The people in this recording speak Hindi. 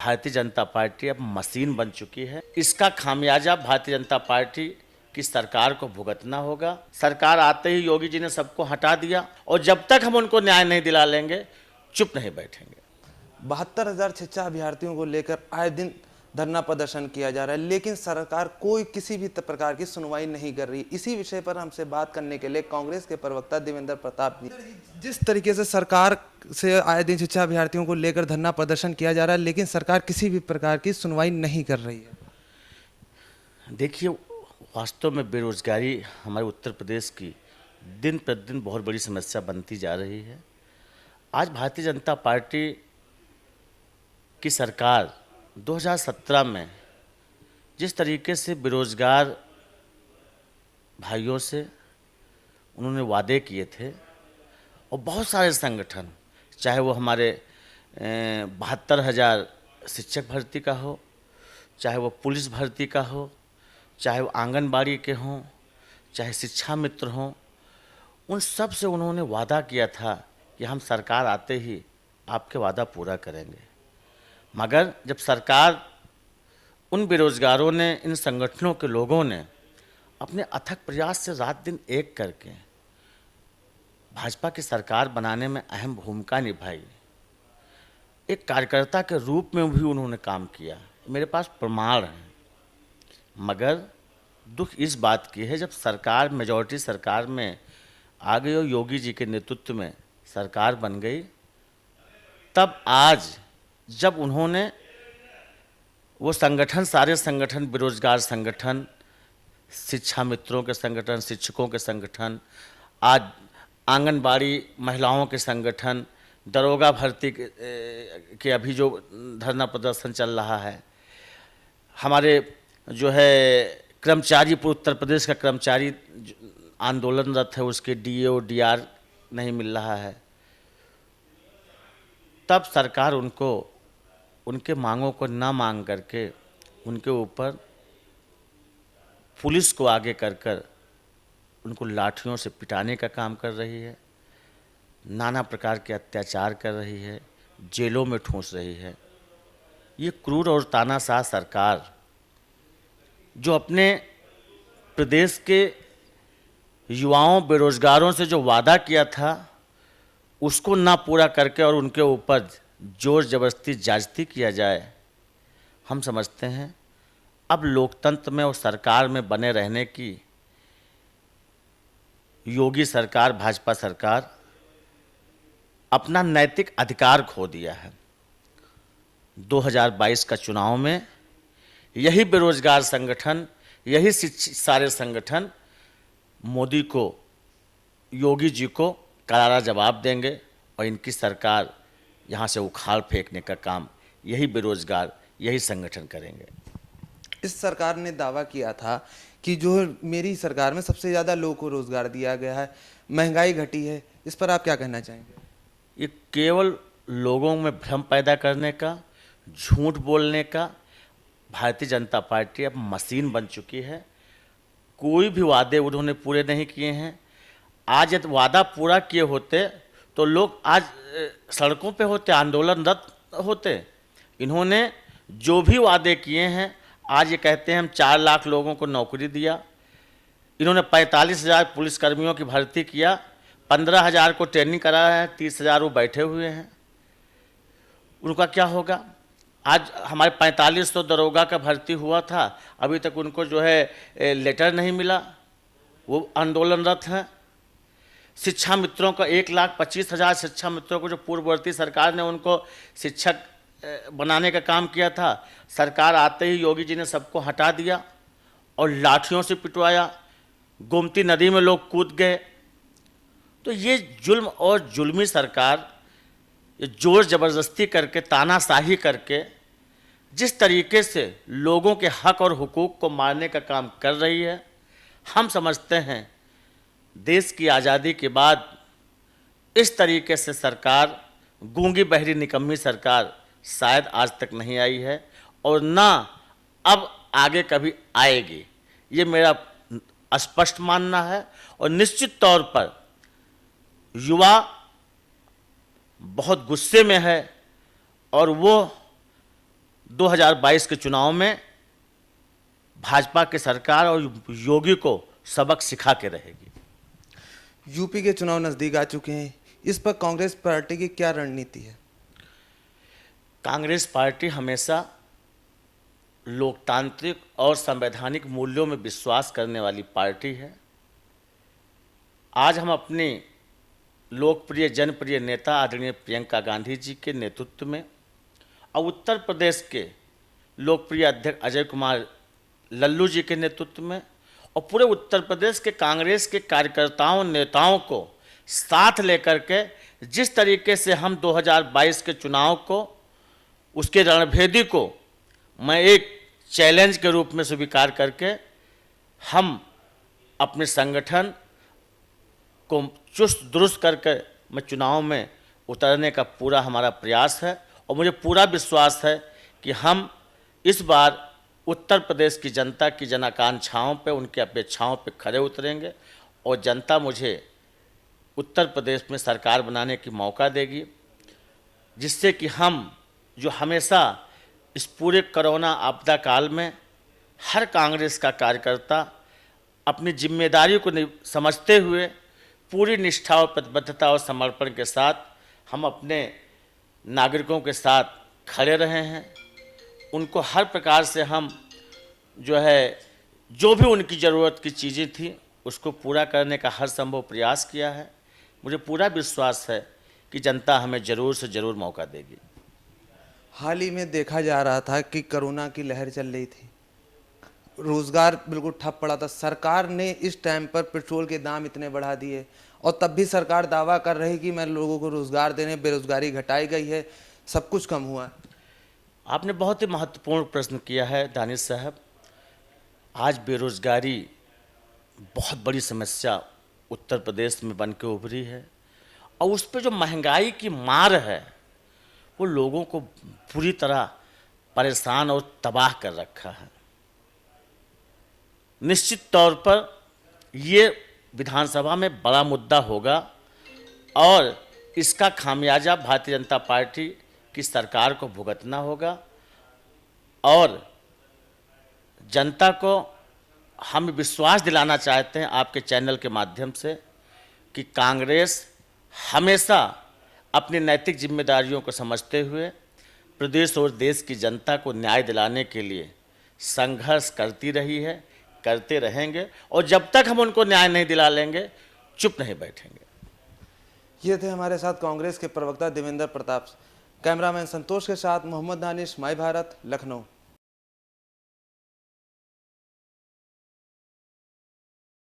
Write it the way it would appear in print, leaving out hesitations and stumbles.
भारतीय जनता पार्टी अब मशीन बन चुकी है। इसका खामियाजा भारतीय जनता पार्टी की सरकार को भुगतना होगा। सरकार आते ही योगी जी ने सबको हटा दिया और जब तक हम उनको न्याय नहीं दिला लेंगे चुप नहीं बैठेंगे। 72,000 शिक्षा अभ्यर्थियों को लेकर आए दिन धरना प्रदर्शन किया जा रहा है, लेकिन सरकार कोई किसी भी प्रकार की सुनवाई नहीं कर रही। इसी विषय पर हमसे बात करने के लिए कांग्रेस के प्रवक्ता देवेंद्र प्रताप जी, जिस तरीके से सरकार से आए दिन शिक्षा अभ्यर्थियों को लेकर धरना प्रदर्शन किया जा रहा है, लेकिन सरकार किसी भी प्रकार की सुनवाई नहीं कर रही है। देखिए, वास्तव में बेरोजगारी हमारे उत्तर प्रदेश की दिन प्रतिदिन बहुत बड़ी समस्या बनती जा रही है। आज भारतीय जनता पार्टी की सरकार 2017 में जिस तरीके से बेरोजगार भाइयों से उन्होंने वादे किए थे और बहुत सारे संगठन, चाहे वो हमारे 72,000 शिक्षक भर्ती का हो, चाहे वो पुलिस भर्ती का हो, चाहे वो आंगनबाड़ी के हों, चाहे शिक्षा मित्र हों, उन सब से उन्होंने वादा किया था कि हम सरकार आते ही आपके वादा पूरा करेंगे। मगर जब सरकार, उन बेरोजगारों ने, इन संगठनों के लोगों ने अपने अथक प्रयास से रात दिन एक करके भाजपा की सरकार बनाने में अहम भूमिका निभाई, एक कार्यकर्ता के रूप में भी उन्होंने काम किया, मेरे पास प्रमाण हैं। मगर दुख इस बात की है, जब सरकार, मेजॉरिटी सरकार में आ गई और योगी जी के नेतृत्व में सरकार बन गई, तब आज जब उन्होंने वो संगठन, सारे संगठन, बेरोजगार संगठन, शिक्षा मित्रों के संगठन, शिक्षकों के संगठन, आज आंगनबाड़ी महिलाओं के संगठन, दरोगा भर्ती के अभी जो धरना प्रदर्शन चल रहा है, हमारे जो है कर्मचारी, पूरे उत्तर प्रदेश का कर्मचारी आंदोलनरत है, उसके डीए डीआर नहीं मिल रहा है, तब सरकार उनको, उनके मांगों को ना मांग करके उनके ऊपर पुलिस को आगे कर उनको लाठियों से पिटाने का काम कर रही है, नाना प्रकार के अत्याचार कर रही है, जेलों में ठूंस रही है। ये क्रूर और तानाशाह सरकार जो अपने प्रदेश के युवाओं, बेरोजगारों से जो वादा किया था उसको ना पूरा करके और उनके ऊपर जोर जबरदस्ती ज्यादती किया जाए, हम समझते हैं अब लोकतंत्र में और सरकार में बने रहने की योगी सरकार, भाजपा सरकार अपना नैतिक अधिकार खो दिया है। 2022 का चुनाव में यही बेरोजगार संगठन, यही सारे संगठन मोदी को, योगी जी को करारा जवाब देंगे और इनकी सरकार यहाँ से उखाड़ फेंकने का काम यही बेरोजगार, यही संगठन करेंगे। इस सरकार ने दावा किया था कि जो मेरी सरकार में सबसे ज़्यादा लोगों को रोजगार दिया गया है, महंगाई घटी है, इस पर आप क्या कहना चाहेंगे? ये केवल लोगों में भ्रम पैदा करने का, झूठ बोलने का भारतीय जनता पार्टी अब मशीन बन चुकी है। कोई भी वादे उन्होंने पूरे नहीं किए हैं। आज यदि वादा पूरा किए होते तो लोग आज सड़कों पे होते, आंदोलनरत होते। इन्होंने जो भी वादे किए हैं, आज ये कहते हैं हम 4 लाख लोगों को नौकरी दिया, इन्होंने 45,000 पुलिसकर्मियों की भर्ती किया, 15,000 को ट्रेनिंग कराया है, 30,000 वो बैठे हुए हैं। उनका क्या होगा? आज हमारे 4500 दरोगा का भर्ती हुआ था, अभी तक उनको जो है लेटर नहीं मिला, वो आंदोलनरत हैं। शिक्षा मित्रों का 1,25,000 शिक्षा मित्रों को जो पूर्ववर्ती सरकार ने उनको शिक्षक बनाने का काम किया था, सरकार आते ही योगी जी ने सबको हटा दिया और लाठियों से पिटवाया, गोमती नदी में लोग कूद गए। तो ये जुल्म और जुल्मी सरकार, ये जोर जबरदस्ती करके, तानाशाही करके जिस तरीके से लोगों के हक और हुकूक को मारने का काम कर रही है, हम समझते हैं देश की आज़ादी के बाद इस तरीके से सरकार, गूंगी बहरी निकम्मी सरकार शायद आज तक नहीं आई है और ना अब आगे कभी आएगी। ये मेरा स्पष्ट मानना है। और निश्चित तौर पर युवा बहुत गुस्से में है और वो 2022 के चुनाव में भाजपा की सरकार और योगी को सबक सिखा के रहेगी। यूपी के चुनाव नजदीक आ चुके हैं, इस पर कांग्रेस पार्टी की क्या रणनीति है? कांग्रेस पार्टी हमेशा लोकतांत्रिक और संवैधानिक मूल्यों में विश्वास करने वाली पार्टी है। आज हम अपने लोकप्रिय जनप्रिय नेता आदरणीय प्रियंका गांधी जी के नेतृत्व में और उत्तर प्रदेश के लोकप्रिय अध्यक्ष अजय कुमार लल्लू जी के नेतृत्व में और पूरे उत्तर प्रदेश के कांग्रेस के कार्यकर्ताओं नेताओं को साथ लेकर के जिस तरीके से हम 2022 के चुनाव को, उसके रणभेदी को मैं एक चैलेंज के रूप में स्वीकार करके हम अपने संगठन को चुस्त दुरुस्त करके मैं चुनाव में उतरने का पूरा हमारा प्रयास है। और मुझे पूरा विश्वास है कि हम इस बार उत्तर प्रदेश की जनता की जनाकांक्षाओं पे, उनकी अपेक्षाओं पे खरे उतरेंगे और जनता मुझे उत्तर प्रदेश में सरकार बनाने की मौका देगी, जिससे कि हम जो हमेशा इस पूरे कोरोना आपदा काल में हर कांग्रेस का कार्यकर्ता अपनी जिम्मेदारी को समझते हुए पूरी निष्ठा और प्रतिबद्धता और समर्पण के साथ हम अपने नागरिकों के साथ खड़े रहे हैं। उनको हर प्रकार से हम जो भी उनकी ज़रूरत की चीज़ें थी उसको पूरा करने का हर संभव प्रयास किया है। मुझे पूरा विश्वास है कि जनता हमें ज़रूर से ज़रूर मौका देगी। हाल ही में देखा जा रहा था कि कोरोना की लहर चल रही थी, रोजगार बिल्कुल ठप पड़ा था। सरकार ने इस टाइम पर पेट्रोल के दाम इतने बढ़ा दिए और तब भी सरकार दावा कर रही कि मैं लोगों को रोजगार देने, बेरोजगारी घटाई गई है, सब कुछ कम हुआ। आपने बहुत ही महत्वपूर्ण प्रश्न किया है दानिश साहब। आज बेरोजगारी बहुत बड़ी समस्या उत्तर प्रदेश में बन के उभरी है और उस पर जो महंगाई की मार है वो लोगों को पूरी तरह परेशान और तबाह कर रखा है। निश्चित तौर पर ये विधानसभा में बड़ा मुद्दा होगा और इसका खामियाजा भारतीय जनता पार्टी की सरकार को भुगतना होगा और जनता को हम विश्वास दिलाना चाहते हैं आपके चैनल के माध्यम से कि कांग्रेस हमेशा अपनी नैतिक जिम्मेदारियों को समझते हुए प्रदेश और देश की जनता को न्याय दिलाने के लिए संघर्ष करती रही है, करते रहेंगे और जब तक हम उनको न्याय नहीं दिला लेंगे चुप नहीं बैठेंगे। ये थे हमारे साथ कांग्रेस के प्रवक्ता देवेंद्र प्रताप। कैमरामैन संतोष के साथ मोहम्मद दानिश, माई भारत, लखनऊ।